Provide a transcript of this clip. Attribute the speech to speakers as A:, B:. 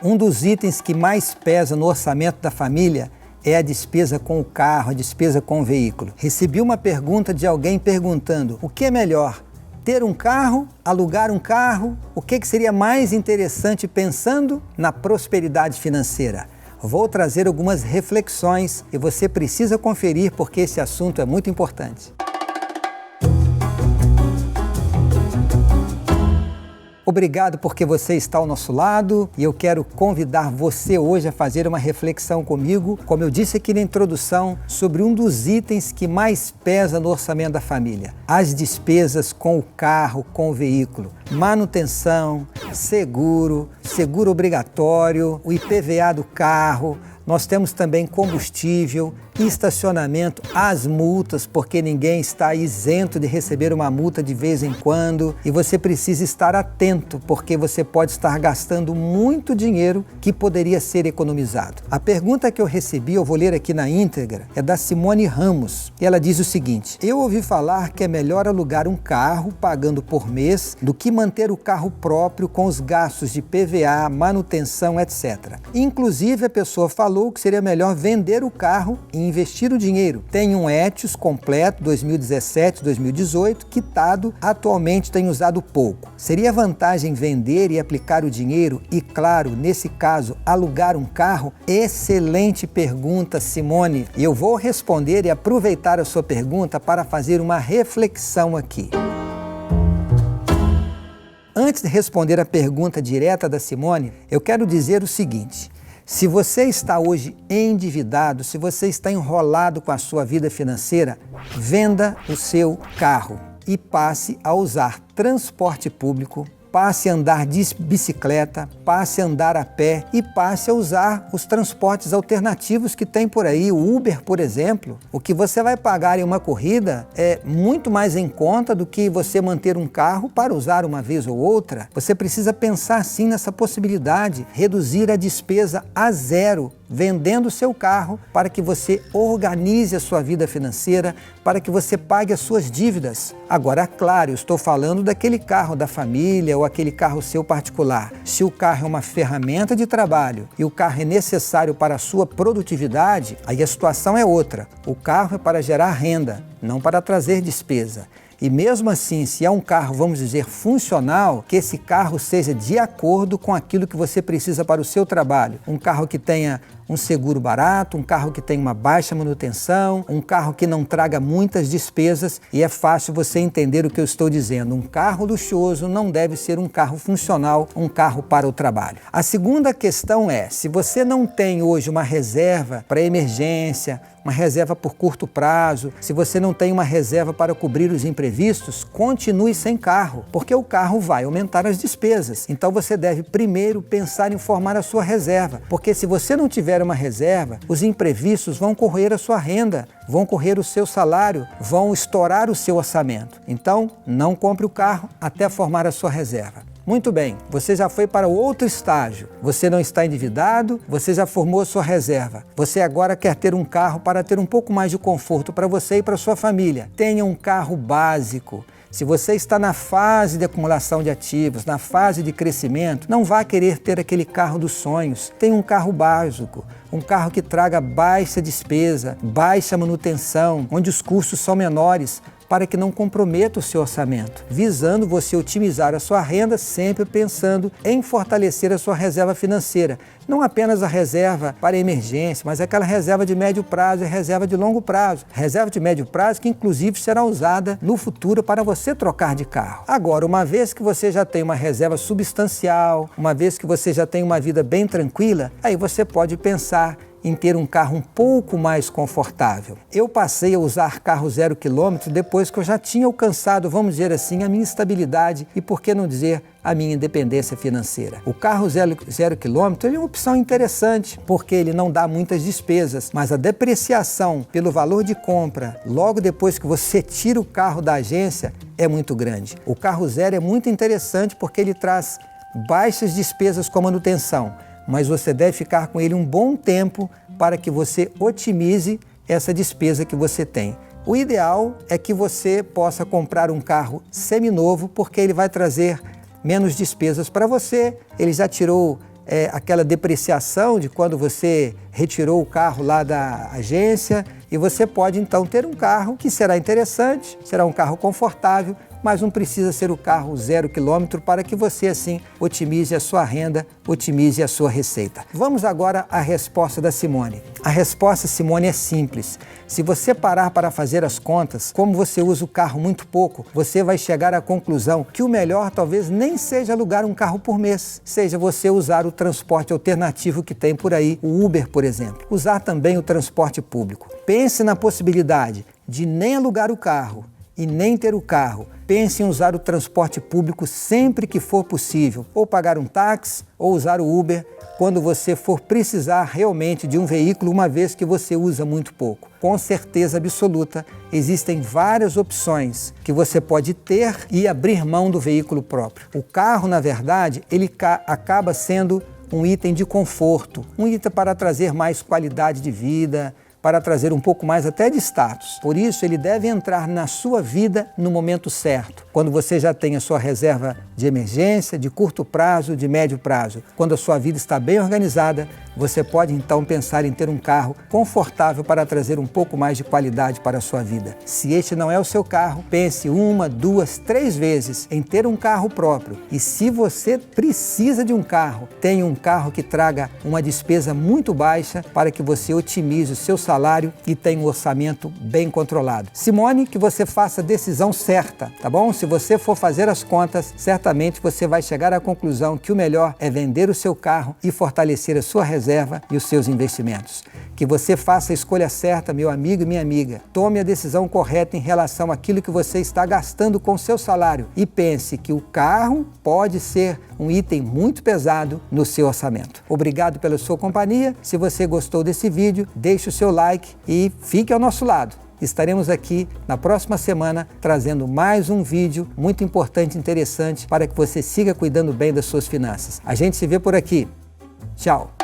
A: Um dos itens que mais pesa no orçamento da família é a despesa com o carro, a despesa com o veículo. Recebi uma pergunta de alguém perguntando: o que é melhor? Ter um carro, alugar um carro? O que seria mais interessante pensando na prosperidade financeira? Vou trazer algumas reflexões e você precisa conferir porque esse assunto é muito importante. Obrigado porque você está ao nosso lado e eu quero convidar você hoje a fazer uma reflexão comigo, como eu disse aqui na introdução, sobre um dos itens que mais pesa no orçamento da família: as despesas com o carro, com o veículo. Manutenção, seguro obrigatório, o IPVA do carro. Nós temos também combustível, estacionamento, as multas, porque ninguém está isento de receber uma multa de vez em quando. E você precisa estar atento, porque você pode estar gastando muito dinheiro que poderia ser economizado. A pergunta que eu recebi, eu vou ler aqui na íntegra, é da Simone Ramos. E ela diz o seguinte: eu ouvi falar que é melhor alugar um carro pagando por mês do que manter o carro próprio com os gastos de PVA, manutenção, etc. Inclusive, a pessoa falou que seria melhor vender o carro e investir o dinheiro. Tem um Etios completo 2017-2018 quitado, atualmente tem usado pouco. Seria vantagem vender e aplicar o dinheiro e, claro, nesse caso, alugar um carro? Excelente pergunta, Simone. E eu vou responder e aproveitar a sua pergunta para fazer uma reflexão aqui. Antes de responder a pergunta direta da Simone, eu quero dizer o seguinte: se você está hoje endividado, se você está enrolado com a sua vida financeira, venda o seu carro e passe a usar transporte público, passe a andar de bicicleta, passe a andar a pé e passe a usar os transportes alternativos que tem por aí, o Uber, por exemplo. O que você vai pagar em uma corrida é muito mais em conta do que você manter um carro para usar uma vez ou outra. Você precisa pensar sim nessa possibilidade, reduzir a despesa a zero, vendendo o seu carro para que você organize a sua vida financeira, para que você pague as suas dívidas. Agora, claro, eu estou falando daquele carro da família ou aquele carro seu particular. Se o carro é uma ferramenta de trabalho e o carro é necessário para a sua produtividade, aí a situação é outra. O carro é para gerar renda, não para trazer despesa. E mesmo assim, se é um carro, vamos dizer, funcional, que esse carro seja de acordo com aquilo que você precisa para o seu trabalho. Um carro que tenha um seguro barato, um carro que tenha uma baixa manutenção, um carro que não traga muitas despesas, e é fácil você entender o que eu estou dizendo. Um carro luxuoso não deve ser um carro funcional, um carro para o trabalho. A segunda questão é, se você não tem hoje uma reserva para emergência, uma reserva por curto prazo, se você não tem uma reserva para cobrir os imprevistos, continue sem carro, porque o carro vai aumentar as despesas. Então você deve primeiro pensar em formar a sua reserva, porque se você não tiver uma reserva, os imprevistos vão correr a sua renda, vão correr o seu salário, vão estourar o seu orçamento. Então, não compre o carro até formar a sua reserva. Muito bem, você já foi para o outro estágio. Você não está endividado, você já formou a sua reserva. Você agora quer ter um carro para ter um pouco mais de conforto para você e para a sua família. Tenha um carro básico. Se você está na fase de acumulação de ativos, na fase de crescimento, não vá querer ter aquele carro dos sonhos. Tenha um carro básico, um carro que traga baixa despesa, baixa manutenção, onde os custos são menores, para que não comprometa o seu orçamento, visando você otimizar a sua renda, sempre pensando em fortalecer a sua reserva financeira. Não apenas a reserva para emergência, mas aquela reserva de médio prazo e reserva de longo prazo. Reserva de médio prazo que inclusive será usada no futuro para você trocar de carro. Agora, uma vez que você já tem uma reserva substancial, uma vez que você já tem uma vida bem tranquila, aí você pode pensar em ter um carro um pouco mais confortável. Eu passei a usar carro 0 km depois que eu já tinha alcançado, vamos dizer assim, a minha estabilidade e, por que não dizer, a minha independência financeira. O carro 0 km é uma opção interessante, porque ele não dá muitas despesas, mas a depreciação pelo valor de compra, logo depois que você tira o carro da agência, é muito grande. O carro zero é muito interessante porque ele traz baixas despesas com manutenção, mas você deve ficar com ele um bom tempo para que você otimize essa despesa que você tem. O ideal é que você possa comprar um carro seminovo, porque ele vai trazer menos despesas para você, ele já tirou aquela depreciação de quando você retirou o carro lá da agência, e você pode então ter um carro que será interessante, será um carro confortável, mas não precisa ser o carro 0 km para que você assim otimize a sua renda, otimize a sua receita. Vamos agora à resposta da Simone. A resposta, Simone, é simples. Se você parar para fazer as contas, como você usa o carro muito pouco, você vai chegar à conclusão que o melhor talvez nem seja alugar um carro por mês, seja você usar o transporte alternativo que tem por aí, o Uber, por exemplo. Usar também o transporte público. Pense na possibilidade de nem alugar o carro e nem ter o carro. Pense em usar o transporte público sempre que for possível, ou pagar um táxi, ou usar o Uber, quando você for precisar realmente de um veículo, uma vez que você usa muito pouco. Com certeza absoluta, existem várias opções que você pode ter e abrir mão do veículo próprio. O carro, na verdade, ele acaba sendo um item de conforto, um item para trazer mais qualidade de vida, para trazer um pouco mais até de status. Por isso, ele deve entrar na sua vida no momento certo, quando você já tem a sua reserva de emergência, de curto prazo, de médio prazo. Quando a sua vida está bem organizada, você pode então pensar em ter um carro confortável para trazer um pouco mais de qualidade para a sua vida. Se este não é o seu carro, pense 1, 2, 3 vezes em ter um carro próprio. E se você precisa de um carro, tenha um carro que traga uma despesa muito baixa para que você otimize o seu salário e tenha um orçamento bem controlado. Simone, que você faça a decisão certa, tá bom? Se você for fazer as contas, certamente você vai chegar à conclusão que o melhor é vender o seu carro e fortalecer a sua reserva e os seus investimentos. Que você faça a escolha certa, meu amigo e minha amiga. Tome a decisão correta em relação àquilo que você está gastando com o seu salário e pense que o carro pode ser um item muito pesado no seu orçamento. Obrigado pela sua companhia. Se você gostou desse vídeo, deixe o seu like e fique ao nosso lado. Estaremos aqui na próxima semana trazendo mais um vídeo muito importante e interessante para que você siga cuidando bem das suas finanças. A gente se vê por aqui. Tchau!